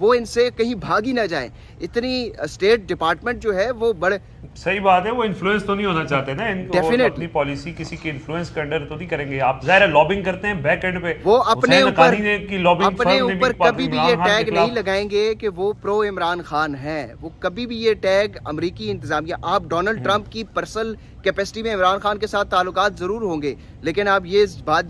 وہ ان سے کہیں بھاگ ہی نہ جائیں. اتنی اسٹیٹ ڈپارٹمنٹ جو ہے وہ بڑے صحیح بات ہے, وہ انفلوئنس تو نہیں ہونا چاہتے نا ان کو, اپنی پالیسی کسی کے انفلوئنس کے انڈر تو نہیں کریں گے. آپ ظاہر ہے لابنگ کرتے ہیں بیک اینڈ پہ, وہ اپنے اوپر کبھی بھی یہ ٹیگ نہیں لگائیں گے کہ وہ پرو عمران خان ہیں. وہ کبھی بھی یہ ٹیگ امریکی انتظامیہ, آپ ڈونلڈ ٹرمپ کی پرسنل کیپیسٹی میں عمران خان کے ساتھ تعلقات ضرور ہوں گے, لیکن آپ یہ بات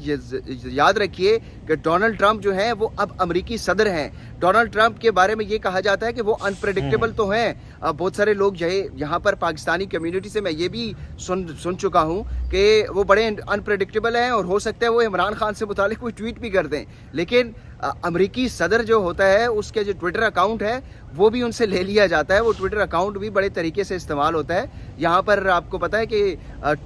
یاد رکھیے کہ ڈونلڈ ٹرمپ جو ہیں وہ اب امریکی صدر ہیں. ڈونلڈ ٹرمپ کے بارے میں یہ کہا جاتا ہے کہ وہ انپریڈکٹیبل تو ہیں. بہت سارے لوگ یہاں پر پاکستانی کمیونٹی سے میں یہ بھی سن چکا ہوں کہ وہ بڑے انپریڈکٹیبل ہیں, اور ہو سکتا ہے وہ عمران خان سے متعلق کوئی ٹویٹ بھی کر دیں, لیکن امریکی صدر جو ہوتا ہے اس کے جو ٹویٹر اکاؤنٹ ہے وہ بھی ان سے لے لیا جاتا ہے. وہ ٹویٹر اکاؤنٹ بھی بڑے طریقے سے استعمال ہوتا ہے. یہاں پر آپ کو پتہ ہے کہ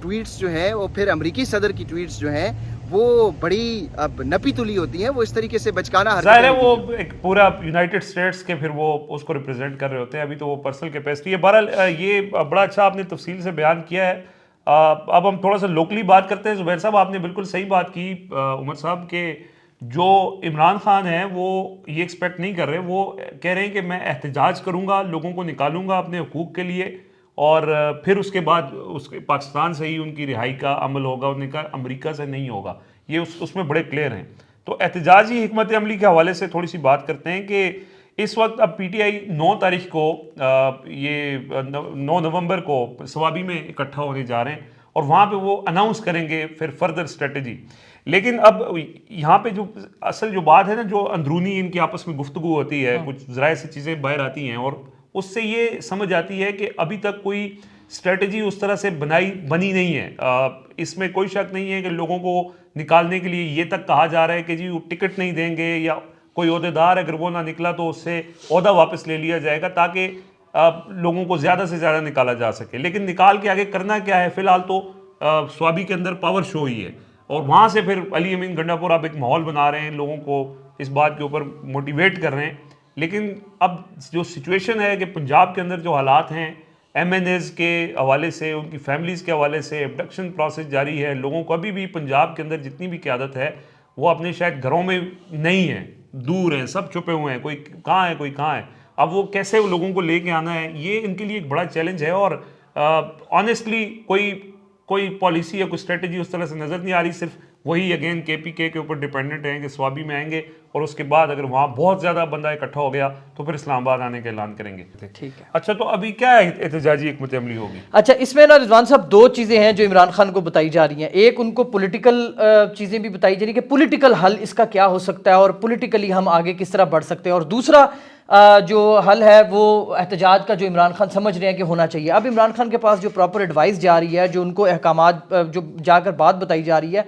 ٹویٹس جو ہیں وہ پھر امریکی صدر کی ٹویٹس جو ہیں وہ بڑی نپی تلی ہوتی ہیں, وہ اس طریقے سے بچکانہ ظاہر ہے وہ ایک پورا یونائٹڈ اسٹیٹس کے پھر وہ اس کو ریپرزینٹ کر رہے ہوتے ہیں. ابھی تو وہ پرسنل کیپیسٹی ہے. بہرحال یہ بڑا اچھا آپ نے تفصیل سے بیان کیا ہے. اب ہم تھوڑا سا لوکلی بات کرتے ہیں. زبیر صاحب آپ نے بالکل صحیح بات کی عمر صاحب, کہ جو عمران خان ہیں وہ یہ ایکسپیکٹ نہیں کر رہے, وہ کہہ رہے ہیں کہ میں احتجاج کروں گا, لوگوں کو نکالوں گا اپنے حقوق کے لیے, اور پھر اس کے بعد اس کے پاکستان سے ہی ان کی رہائی کا عمل ہوگا. انہوں نے کہا امریکہ سے نہیں ہوگا. یہ اس میں بڑے کلیئر ہیں. تو احتجاجی حکمت عملی کے حوالے سے تھوڑی سی بات کرتے ہیں کہ اس وقت اب پی ٹی آئی 9 تاریخ کو یہ 9 نومبر کو سوابی میں اکٹھا ہونے جا رہے ہیں, اور وہاں پہ وہ اناؤنس کریں گے پھر فردر اسٹریٹجی. لیکن اب یہاں پہ جو اصل جو بات ہے نا, جو اندرونی ان کی آپس میں گفتگو ہوتی ہے, کچھ ذرائع سے چیزیں باہر آتی ہیں, اور اس سے یہ سمجھ آتی ہے کہ ابھی تک کوئی اسٹریٹجی اس طرح سے بنی نہیں ہے. اس میں کوئی شک نہیں ہے کہ لوگوں کو نکالنے کے لیے یہ تک کہا جا رہا ہے کہ جی وہ ٹکٹ نہیں دیں گے, یا کوئی عہدیدار اگر وہ نہ نکلا تو اس سے عہدہ واپس لے لیا جائے گا, تاکہ لوگوں کو زیادہ سے زیادہ نکالا جا سکے. لیکن نکال کے آگے کرنا کیا ہے؟ فی الحال تو سوابی کے اندر پاور شو ہی ہے, اور وہاں سے پھر علی امین گنڈا پور آپ ایک ماحول بنا رہے ہیں, لوگوں کو اس بات کے اوپر موٹیویٹ کر رہے ہیں. لیکن اب جو سچویشن ہے کہ پنجاب کے اندر جو حالات ہیں, ایم این ایز کے حوالے سے, ان کی فیملیز کے حوالے سے ابڈکشن پروسیس جاری ہے. لوگوں کو ابھی بھی پنجاب کے اندر جتنی بھی قیادت ہے وہ اپنے شاید گھروں میں نہیں ہیں, دور ہیں, سب چھپے ہوئے ہیں, کوئی کہاں ہے کوئی کہاں ہے. اب وہ کیسے لوگوں کو لے کے آنا ہے, یہ ان کے لیے ایک بڑا چیلنج ہے. اور آنیسٹلی کوئی پالیسی یا کوئی اسٹریٹجی اس طرح سے نظر نہیں آ رہی. صرف وہی اگین کے پی کے اوپر ڈیپینڈنٹ ہیں کہ سوابی میں آئیں گے, اور اس کے بعد اگر وہاں بہت زیادہ بندہ اکٹھا ہو گیا تو پھر اسلام آباد آنے کا اعلان کریں گے. ٹھیک ہے. اچھا, تو ابھی کیا احتجاجی حکمت عملی ہوگی؟ اچھا, اس میں نا رضوان صاحب 2 چیزیں ہیں جو عمران خان کو بتائی جا رہی ہیں. ایک ان کو پولیٹیکل چیزیں بھی بتائی جا رہی ہیں کہ پولیٹیکل حل اس کا کیا ہو سکتا ہے, اور پولیٹیکلی ہم آگے کس طرح بڑھ سکتے ہیں. اور دوسرا جو حل ہے وہ احتجاج کا جو عمران خان سمجھ رہے ہیں کہ ہونا چاہیے. اب عمران خان کے پاس جو پراپر ایڈوائس جا رہی ہے, جو ان کو احکامات جو جا کر بات بتائی جا رہی ہے,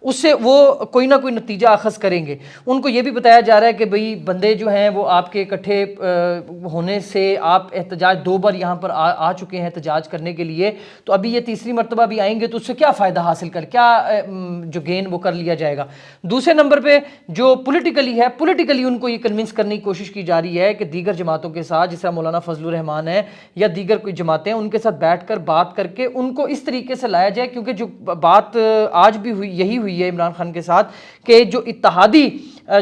اس سے وہ کوئی نہ کوئی نتیجہ اخذ کریں گے. ان کو یہ بھی بتایا جا رہا ہے کہ بھئی بندے جو ہیں وہ آپ کے اکٹھے ہونے سے, آپ احتجاج 2 بار یہاں پر آ چکے ہیں احتجاج کرنے کے لیے, تو ابھی یہ تیسری مرتبہ بھی آئیں گے تو اس سے کیا فائدہ حاصل کیا جو گین وہ کر لیا جائے گا. دوسرے نمبر پہ جو پولیٹیکلی ہے, پولیٹیکلی ان کو یہ کنونس کرنے کی کوشش کی جا رہی ہے کہ دیگر جماعتوں کے ساتھ, جس طرح مولانا فضل الرحمان ہے یا دیگر کوئی جماعتیں ہیں, ان کے ساتھ بیٹھ کر بات کر کے ان کو اس طریقے سے لایا جائے. کیونکہ جو بات آج بھی یہی ہوئی ہے عمران خان کے ساتھ کہ جو اتحادی,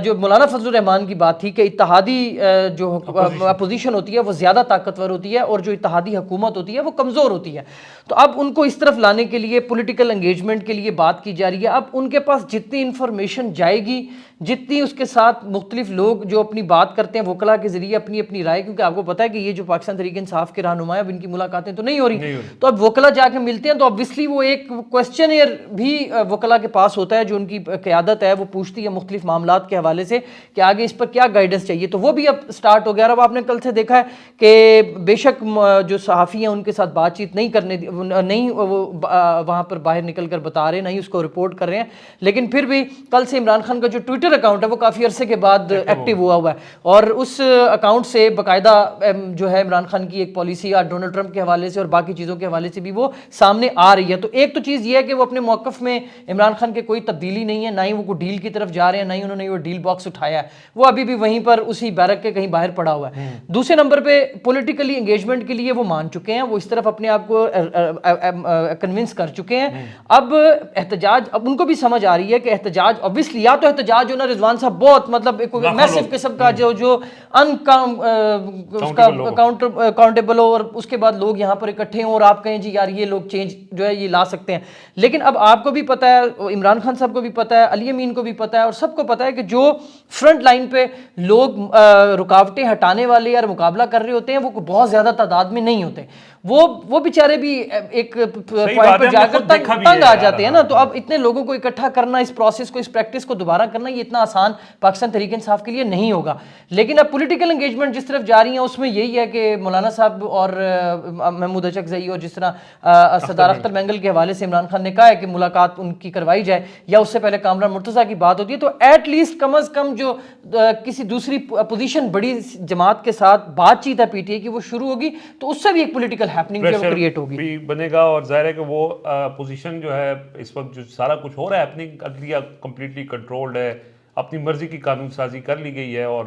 جو مولانا فضل الرحمان کی بات تھی کہ اتحادی جو اپوزیشن ہوتی ہے وہ زیادہ طاقتور ہوتی ہے, اور جو اتحادی حکومت ہوتی ہے وہ کمزور ہوتی ہے. تو اب ان کو اس طرف لانے کے لیے پولیٹیکل انگیجمنٹ کے لیے بات کی جا رہی ہے. اب ان کے پاس جتنی انفارمیشن جائے گی, جتنی اس کے ساتھ مختلف لوگ جو اپنی بات کرتے ہیں وکلا کے ذریعے اپنی رائے, کیونکہ آپ کو پتہ ہے کہ یہ جو پاکستان تحریک انصاف کے رہنما ہیں اب ان کی ملاقاتیں تو نہیں ہو رہی, تو اب وکلا جا کے ملتے ہیں تو obviously وہ ایک کوسچنئر بھی وکلا کے پاس ہوتا ہے جو ان کی قیادت ہے وہ پوچھتی ہے مختلف معاملات کے حوالے سے کہ آگے اس پر کیا گائیڈنس چاہیے. تو وہ بھی اب سٹارٹ ہو گیا. اب آپ نے کل سے دیکھا ہے کہ بے شک جو صحافی ہیں ان کے ساتھ بات چیت نہیں وہ وہاں پر باہر نکل کر بتا رہے, نہیں اس کو رپورٹ کر رہے ہیں, لیکن پھر بھی کل سے عمران خان کا جو ٹویٹر اکاؤنٹ ہے وہ کافی عرصے کے بعد ایکٹیو ہوا ہے, اور اس اکاؤنٹ سے باقاعدہ جو ہے عمران خان کی ایک پالیسی یا ڈونلڈ ٹرمپ کے حوالے سے اور باقی چیزوں کے حوالے سے بھی وہ سامنے آ رہی ہے. تو ایک تو چیز یہ ہے کہ وہ اپنے موقف میں عمران خان کے کوئی تبدیلی نہیں ہے, نہ ہی وہ کوئی ڈیل کی طرف جا رہے ہیں, نہ ہی انہوں نے وہ ڈیل باکس اٹھایا ہے, وہ ابھی بھی وہیں پر اسی بیرک کے کہیں باہر پڑا ہوا ہے. دوسرے نمبر پہ پولیٹیکلی انگیجمنٹ کے لیے وہ مان چکے ہیں, وہ اس طرف اپنے آپ کو کنونس کر چکے ہیں. اب احتجاج, اب ان کو بھی سمجھ آ رہی ہے کہ احتجاج اوبویسلی, یا تو احتجاج جو نا رضوان صاحب بہت مطلب ایک میسو قسم کا جو اکاؤنٹیبل ہو, اور اس کے بعد لوگ یہاں پر اکٹھے ہوں اور آپ کہیں جی یار یہ لوگ چینج جو ہے یہ لا سکتے ہیں. لیکن اب آپ کو بھی پتہ ہے, عمران خان صاحب کو بھی پتہ ہے, علی امین کو بھی پتہ ہے, اور سب کو پتہ ہے کہ جو فرنٹ لائن پہ لوگ رکاوٹیں ہٹانے والے اور مقابلہ کر رہے ہوتے ہیں وہ بہت زیادہ تعداد میں نہیں ہوتے. وہ بیچارے بھی ایک پوائنٹ پہ جا کر تنگ آ جاتے ہیں نا. تو اب اتنے لوگوں کو اکٹھا کرنا, اس پروسیس کو, اس پریکٹس کو دوبارہ کرنا, یہ اتنا آسان پاکستان تحریک انصاف کے لیے نہیں ہوگا. لیکن اب پولیٹیکل انگیجمنٹ جس طرف جا رہی ہیں اس میں یہی ہے کہ مولانا صاحب اور محمود اچکزئی, اور جس طرح سردار اختر مینگل کے حوالے سے عمران خان نے کہا ہے کہ ملاقات ان کی کروائی جائے, یا اس سے پہلے کامران مرتضیٰ کی بات ہوتی ہے, تو ایٹ لیسٹ کم از کم جو کسی دوسری اپوزیشن بڑی جماعت کے ساتھ بات چیت ہے پی ٹی آئی کی وہ شروع ہوگی, تو اس سے بھی ایک پولیٹیکل ہیپننگ جو کریٹ ہوگی بھی بنے گا. اور ظاہر ہے کہ وہ پوزیشن جو ہے اس وقت جو سارا کچھ ہو رہا ہے ہیپننگ, عدلیہ کمپلیٹلی کنٹرولڈ ہے, اپنی مرضی کی قانون سازی کر لی گئی ہے, اور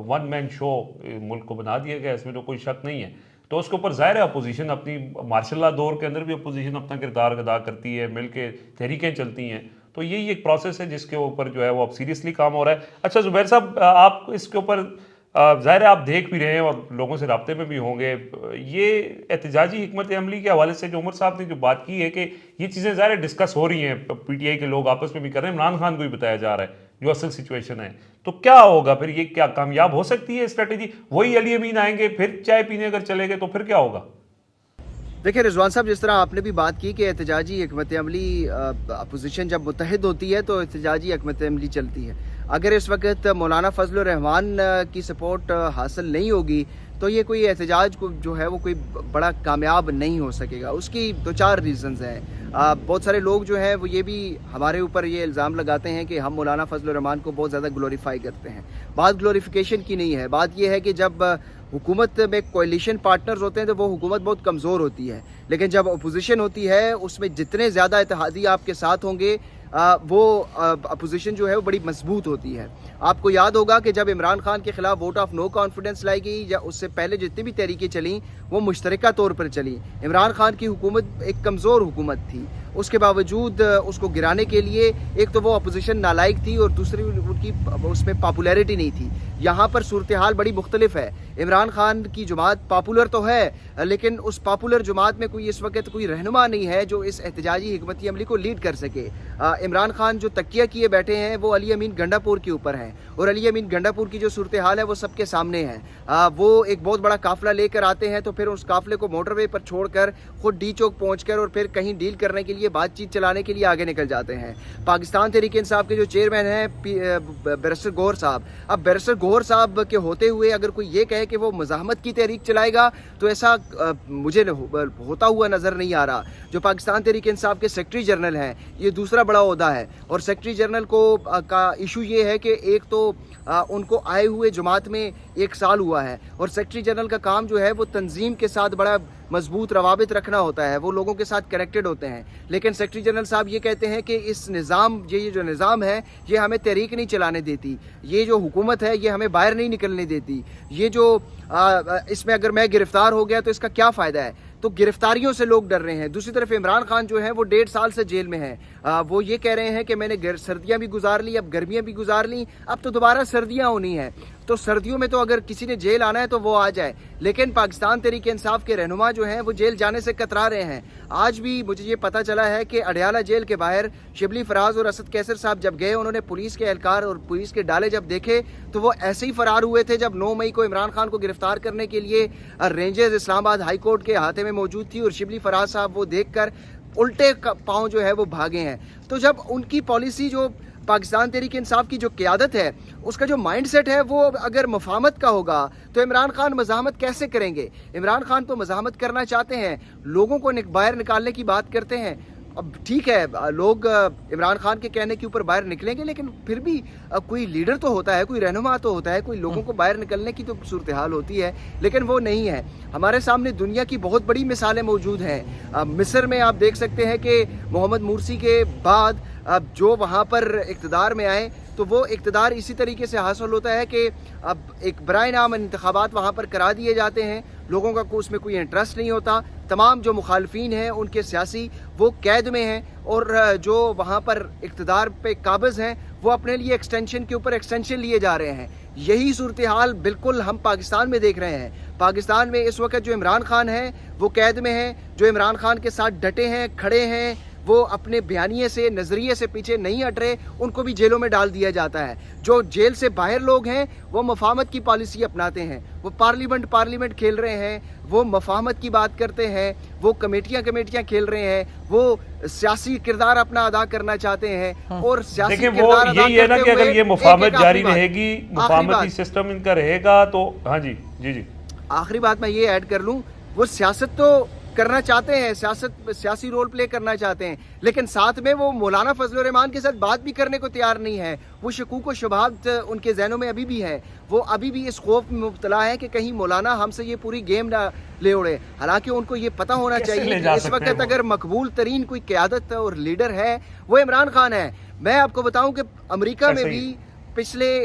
ون مین شو ملک کو بنا دیا گیا, اس میں تو کوئی شک نہیں ہے. تو اس کے اوپر ظاہر ہے اپوزیشن اپنی مارشل لا دور کے اندر بھی اپوزیشن اپنا کردار ادا کرتی ہے, مل کے تحریکیں چلتی ہیں. تو یہی ایک پروسیس ہے جس کے اوپر جو ہے وہ اب سیریسلی کام ہو رہا ہے. اچھا زبیر صاحب, آپ اس کے اوپر ظاہر ہے آپ دیکھ بھی رہے ہیں اور لوگوں سے رابطے میں بھی ہوں گے, یہ احتجاجی حکمت عملی کے حوالے سے جو عمر صاحب نے جو بات کی ہے کہ یہ چیزیں ظاہر ڈسکس ہو رہی ہیں, پی ٹی آئی کے لوگ آپس میں بھی کر رہے ہیں, عمران خان کو بھی بتایا جا رہا ہے جو اصل سچویشن ہے, تو کیا ہوگا پھر, یہ کیا کامیاب ہو سکتی ہے اسٹریٹجی؟ وہی علی امین آئیں گے پھر چائے پینے اگر چلے گئے تو پھر کیا ہوگا؟ دیکھیں رضوان صاحب, جس طرح آپ نے بھی بات کی کہ احتجاجی حکمت عملی اپوزیشن جب متحد ہوتی ہے تو احتجاجی حکمت عملی چلتی ہے. اگر اس وقت مولانا فضل الرحمان کی سپورٹ حاصل نہیں ہوگی تو یہ کوئی احتجاج کو جو ہے وہ کوئی بڑا کامیاب نہیں ہو سکے گا. اس کی دو چار ریزنز ہیں. بہت سارے لوگ جو ہیں وہ یہ بھی ہمارے اوپر یہ الزام لگاتے ہیں کہ ہم مولانا فضل الرحمان کو بہت زیادہ گلوریفائی کرتے ہیں. بات گلوریفیکیشن کی نہیں ہے, بات یہ ہے کہ جب حکومت میں کولیشن پارٹنرز ہوتے ہیں تو وہ حکومت بہت کمزور ہوتی ہے, لیکن جب اپوزیشن ہوتی ہے اس میں جتنے زیادہ اتحادی آپ کے ساتھ ہوں گے وہ اپوزیشن جو ہے وہ بڑی مضبوط ہوتی ہے. آپ کو یاد ہوگا کہ جب عمران خان کے خلاف ووٹ آف نو کانفیڈنس لائی گئی یا اس سے پہلے جتنی بھی تحریکیں چلیں وہ مشترکہ طور پر چلیں. عمران خان کی حکومت ایک کمزور حکومت تھی, اس کے باوجود اس کو گرانے کے لیے ایک تو وہ اپوزیشن نالائق تھی اور دوسری ان کی اس میں پاپولیرٹی نہیں تھی. یہاں پر صورتحال بڑی مختلف ہے. عمران خان کی جماعت پاپولر تو ہے لیکن اس پاپولر جماعت میں کوئی اس وقت کوئی رہنما نہیں ہے جو اس احتجاجی حکمت عملی کو لیڈ کر سکے. عمران خان جو تکیہ کیے بیٹھے ہیں وہ علی امین گنڈا پور کے اوپر ہیں, اور علی امین گنڈا پور کی جو صورتحال ہے وہ سب کے سامنے ہے. وہ ایک بہت بڑا قافلہ لے کر آتے ہیں تو پھر اس قافلے کو موٹر وے پر چھوڑ کر خود ڈی چوک پہنچ کر اور پھر کہیں ڈیل کرنے کے لیے بات چیت چلانے کے لیے آگے نکل جاتے ہیں. پاکستان تحریک انصاف کے جو چیئرمین ہیں بیرسٹر گوہر صاحب, اب بیرسٹر گوہر صاحب کے ہوتے ہوئے اگر کوئی یہ کہے کہ وہ مزاحمت کی تحریک چلائے گا تو ایسا مجھے ہوتا ہوا نظر نہیں آ رہا. جو پاکستان تحریک انصاف کے سیکرٹری جنرل ہیں یہ دوسرا بڑا عہدہ ہے, اور سیکرٹری جنرل کو کا ایشو یہ ہے کہ ایک تو ان کو آئے ہوئے جماعت میں 1 سال ہوا ہے, اور سیکرٹری جنرل کا کام جو ہے وہ تنظیم کے ساتھ بڑا مضبوط روابط رکھنا ہوتا ہے, وہ لوگوں کے ساتھ کنیکٹڈ ہوتے ہیں. لیکن سیکرٹری جنرل صاحب یہ کہتے ہیں کہ اس نظام یہ جو نظام ہے یہ ہمیں تحریک نہیں چلانے دیتی, یہ جو حکومت ہے یہ ہمیں باہر نہیں نکلنے دیتی, یہ جو اس میں اگر میں گرفتار ہو گیا تو اس کا کیا فائدہ ہے. تو گرفتاریوں سے لوگ ڈر رہے ہیں. دوسری طرف عمران خان جو ہیں وہ 1.5 سال سے جیل میں ہیں. وہ یہ کہہ رہے ہیں کہ میں نے سردیاں بھی گزار لی, اب گرمیاں بھی گزار لی, اب تو دوبارہ سردیاں ہونی ہیں. تو سردیوں میں تو اگر کسی نے جیل آنا ہے تو وہ آ جائے, لیکن پاکستان تحریک انصاف کے رہنما جو ہیں وہ جیل جانے سے کترا رہے ہیں. آج بھی مجھے یہ پتہ چلا ہے کہ اڈیالہ جیل کے باہر شبلی فراز اور اسد کیسر صاحب جب گئے, انہوں نے پولیس کے اہلکار اور پولیس کے ڈالے جب دیکھے تو وہ ایسے ہی فرار ہوئے تھے جب 9 مئی کو عمران خان کو گرفتار کرنے کے لیے رینجرز اسلام آباد ہائی کورٹ کے احاطے میں موجود تھی, اور شبلی فراز صاحب وہ دیکھ کر الٹے پاؤں جو ہے وہ بھاگے ہیں. تو جب ان کی پالیسی جو پاکستان تحریک انصاف کی جو قیادت ہے اس کا جو مائنڈ سیٹ ہے وہ اگر مفاہمت کا ہوگا تو عمران خان مزاحمت کیسے کریں گے. عمران خان تو مزاحمت کرنا چاہتے ہیں, لوگوں کو باہر نکالنے کی بات کرتے ہیں. اب ٹھیک ہے لوگ عمران خان کے کہنے کے اوپر باہر نکلیں گے, لیکن پھر بھی کوئی لیڈر تو ہوتا ہے, کوئی رہنما تو ہوتا ہے, کوئی لوگوں کو باہر نکلنے کی تو صورتحال ہوتی ہے, لیکن وہ نہیں ہے. ہمارے سامنے دنیا کی بہت بڑی مثالیں موجود ہیں. مصر میں آپ دیکھ سکتے ہیں کہ محمد مرسی کے بعد اب جو وہاں پر اقتدار میں آئے تو وہ اقتدار اسی طریقے سے حاصل ہوتا ہے کہ اب ایک برائے نام انتخابات وہاں پر کرا دیے جاتے ہیں, لوگوں کا اس میں کوئی انٹرسٹ نہیں ہوتا, تمام جو مخالفین ہیں ان کے سیاسی وہ قید میں ہیں, اور جو وہاں پر اقتدار پہ قابض ہیں وہ اپنے لیے ایکسٹینشن کے اوپر ایکسٹینشن لیے جا رہے ہیں. یہی صورتحال بالکل ہم پاکستان میں دیکھ رہے ہیں. پاکستان میں اس وقت جو عمران خان ہیں وہ قید میں ہیں, جو عمران خان کے ساتھ ڈٹے ہیں, کھڑے ہیں, وہ اپنے بیانیے سے, نظریے سے پیچھے نہیں ہٹ رہے, ان کو بھی جیلوں میں ڈال دیا جاتا ہے. جو جیل سے باہر لوگ ہیں وہ مفاہمت کی پالیسی اپناتے ہیں, وہ پارلیمنٹ کھیل رہے ہیں, وہ مفاہمت کی بات کرتے ہیں, وہ کمیٹیاں کھیل رہے ہیں, وہ سیاسی کردار اپنا ادا کرنا چاہتے ہیں. اور سیاسی کردار ادا یہی ہے نا کرتے کہ اگر ہوئے یہ مفاہمت ایک جاری آخری رہے گی, مفاہمتی سسٹم ان کا رہے گا تو ہاں جی آخری بات میں یہ ایڈ کر لوں, وہ سیاست تو کرنا چاہتے ہیں, سیاسی رول پلے کرنا چاہتے ہیں, لیکن ساتھ میں وہ مولانا فضل الرحمان کے ساتھ بات بھی کرنے کو تیار نہیں ہے. وہ شکوک و شبہات ان کے ذہنوں میں ابھی بھی ہے, وہ ابھی بھی اس خوف میں مبتلا ہے کہ کہیں مولانا ہم سے یہ پوری گیم نہ لے اڑے. حالانکہ ان کو یہ پتہ ہونا چاہیے کہ اس وقت اگر مقبول ترین کوئی قیادت اور لیڈر ہے وہ عمران خان ہے. میں آپ کو بتاؤں کہ امریکہ میں بھی پچھلے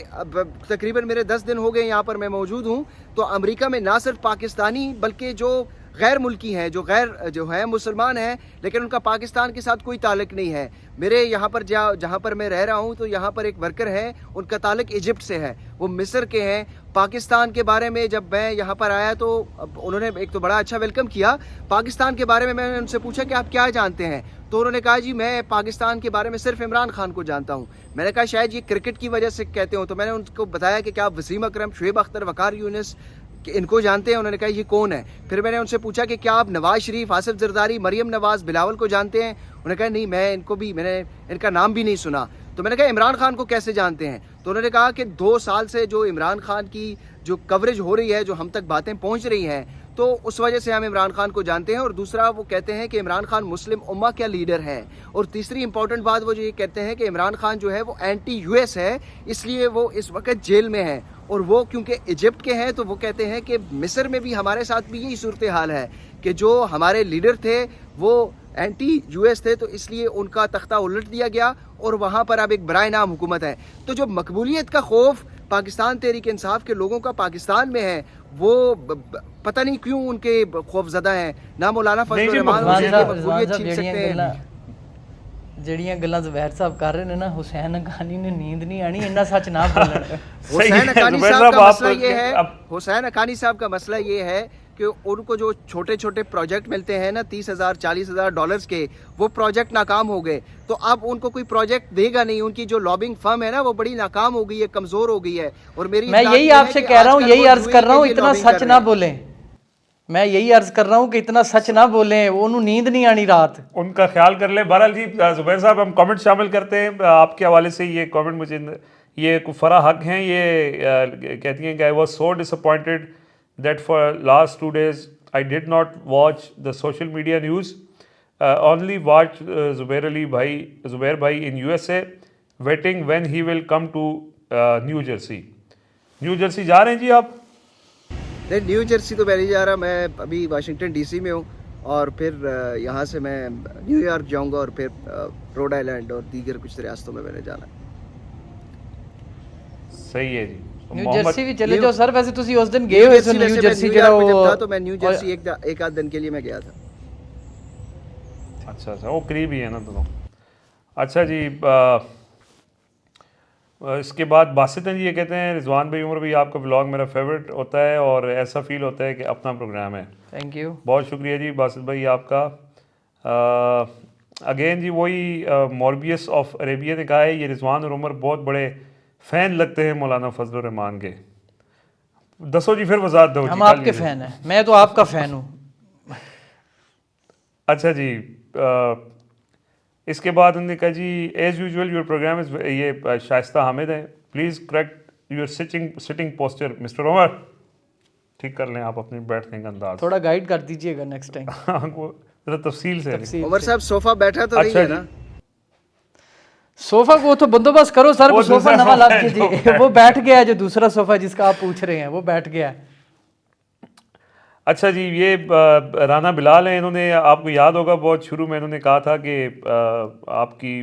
تقریباً میرے 10 دن ہو گئے یہاں پر میں موجود ہوں, تو امریکہ میں نہ صرف پاکستانی بلکہ جو غیر ملکی ہیں, جو ہے مسلمان ہیں لیکن ان کا پاکستان کے ساتھ کوئی تعلق نہیں ہے. میرے یہاں پر جہاں پر میں رہ رہا ہوں تو یہاں پر ایک ورکر ہے, ان کا تعلق ایجپٹ سے ہے, وہ مصر کے ہیں. پاکستان کے بارے میں جب میں یہاں پر آیا تو انہوں نے ایک تو بڑا اچھا ویلکم کیا. پاکستان کے بارے میں نے ان سے پوچھا کہ آپ کیا جانتے ہیں, تو انہوں نے کہا جی میں پاکستان کے بارے میں صرف عمران خان کو جانتا ہوں. میں نے کہا شاید یہ کرکٹ کی وجہ سے کہتے ہوں, تو میں نے ان کو بتایا کہ کیا آپ وسیم اکرم, شعیب اختر, وقار یونس ان کو جانتے ہیں؟ انہوں نے کہا یہ کون ہے. پھر میں نے ان سے پوچھا کہ کیا آپ نواز شریف, آصف زرداری, مریم نواز, بلاول کو جانتے ہیں؟ انہوں نے کہا نہیں, میں نے ان کا نام بھی نہیں سنا. تو میں نے کہا عمران خان کو کیسے جانتے ہیں؟ تو انہوں نے کہا کہ 2 سال سے جو عمران خان کی جو کوریج ہو رہی ہے, جو ہم تک باتیں پہنچ رہی ہیں, تو اس وجہ سے ہم عمران خان کو جانتے ہیں. اور دوسرا وہ کہتے ہیں کہ عمران خان مسلم امہ کا لیڈر ہے. اور تیسری امپورٹنٹ بات وہ جو یہ کہتے ہیں کہ عمران خان جو ہے وہ اینٹی یو ایس ہے, اس لیے وہ اس وقت جیل میں ہے. اور وہ کیونکہ ایجپٹ کے ہیں تو وہ کہتے ہیں کہ مصر میں بھی ہمارے ساتھ بھی یہی صورتحال ہے کہ جو ہمارے لیڈر تھے وہ اینٹی یو ایس تھے, تو اس لیے ان کا تختہ الٹ دیا گیا اور وہاں پر اب ایک برائے نام حکومت ہے. تو جو مقبولیت کا خوف پاکستان تحریک انصاف کے لوگوں کا پاکستان میں ہے, وہ پتہ نہیں کیوں ان کے خوف زدہ ہیں. نہ مولانا فضل الرحمان مقبولیت چھین سکتے ہیں. جڑیاں گلاں زبیر صاحب کر رہے ہیں نا, حسین حقانی نے نیند نہیں آنی, انہا سچ نہ بولن. حسین حقانی صاحب کا مسئلہ یہ ہے, حسین حقانی صاحب کا مسئلہ یہ ہے کہ ان کو جو چھوٹے چھوٹے پروجیکٹ ملتے ہیں نا $30,000-40,000 کے, وہ پروجیکٹ ناکام ہو گئے. تو اب ان کو کوئی پروجیکٹ دے گا نہیں. ان کی جو لابنگ فرم ہے نا وہ بڑی ناکام ہو گئی ہے, کمزور ہو گئی ہے. اور میں یہی آپ سے کہہ رہا ہوں, یہی عرض کر رہا ہوں, اتنا سچ نہ بولیں. میں یہی عرض کر رہا ہوں کہ اتنا سچ نہ بولیں, وہ انہوں نیند نہیں آنی رات, ان کا خیال کر لیں. بہرحال جی زبیر صاحب ہم کامنٹ شامل کرتے ہیں آپ کے حوالے سے. یہ کامنٹ مجھے, یہ فرح حق ہیں, یہ کہتی ہیں کہ I was so disappointed that for last 2 days I did not watch the social media news, only watch Zubair bhai in USA, waiting when he will come to New Jersey. New Jersey جا رہے ہیں جی آپ؟ نہیں, new Jersey تو میں نہیں جا رہا, میں ابھی واشنگٹن ڈی سی میں ہوں, اور پھر یہاں سے میں نیو یارک جاؤں گا, اور پھر روڈ آئیلینڈ اور دیگر کچھ ریاستوں میں نے جانا. صحیح ہے جی. نیو جرسی بھی چلے جاؤ سر. ویسے تسی اس دن گئے ہوئے سو نیو جرسی جڑا وہ, تو میں نیو جرسی ایک آدھ دن کے لیے میں گیا تھا. اچھا وہ قریب ہی ہے نا دونوں. اچھا جی, اس کے بعد باسط ہیں جی, یہ کہتے ہیں رضوان بھائی, عمر بھائی, آپ کا ولاگ میرا فیوریٹ ہوتا ہے اور ایسا فیل ہوتا ہے کہ اپنا پروگرام ہے. تھینک یو, بہت شکریہ جی باسط بھائی آپ کا. اگین جی وہی موربیس آف عربیہ نے کہا ہے, یہ رضوان اور عمر بہت بڑے فین لگتے ہیں مولانا فضل الرحمان کے. دسو جی پھر وضاحت دو. ہم آپ کے فین ہیں, میں تو آپ کا فین ہوں. اچھا جی, اس کے بعد انہوں نے کہا جی as usual your program is, یہ شائستہ حامد ہیں, please correct your sitting posture mister Umar. ٹھیک کر لیں آپ اپنی بیٹھنے کا انداز, تھوڑا گائیڈ کر دیجیے گا نیکسٹ ٹائم, ذرا تفصیل سے. عمر صاحب صوفہ بیٹھا تو نہیں ہے نا؟ صوفہ کو تو بندوبست کرو سر, صوفہ نواں لگ کیجیے. وہ بیٹھ گیا ہے جو دوسرا صوفہ جس کا آپ پوچھ رہے ہیں, وہ بیٹھ گیا ہے. اچھا جی, یہ رانا بلال ہیں, انہوں نے, آپ کو یاد ہوگا بہت شروع میں انہوں نے کہا تھا کہ آپ کی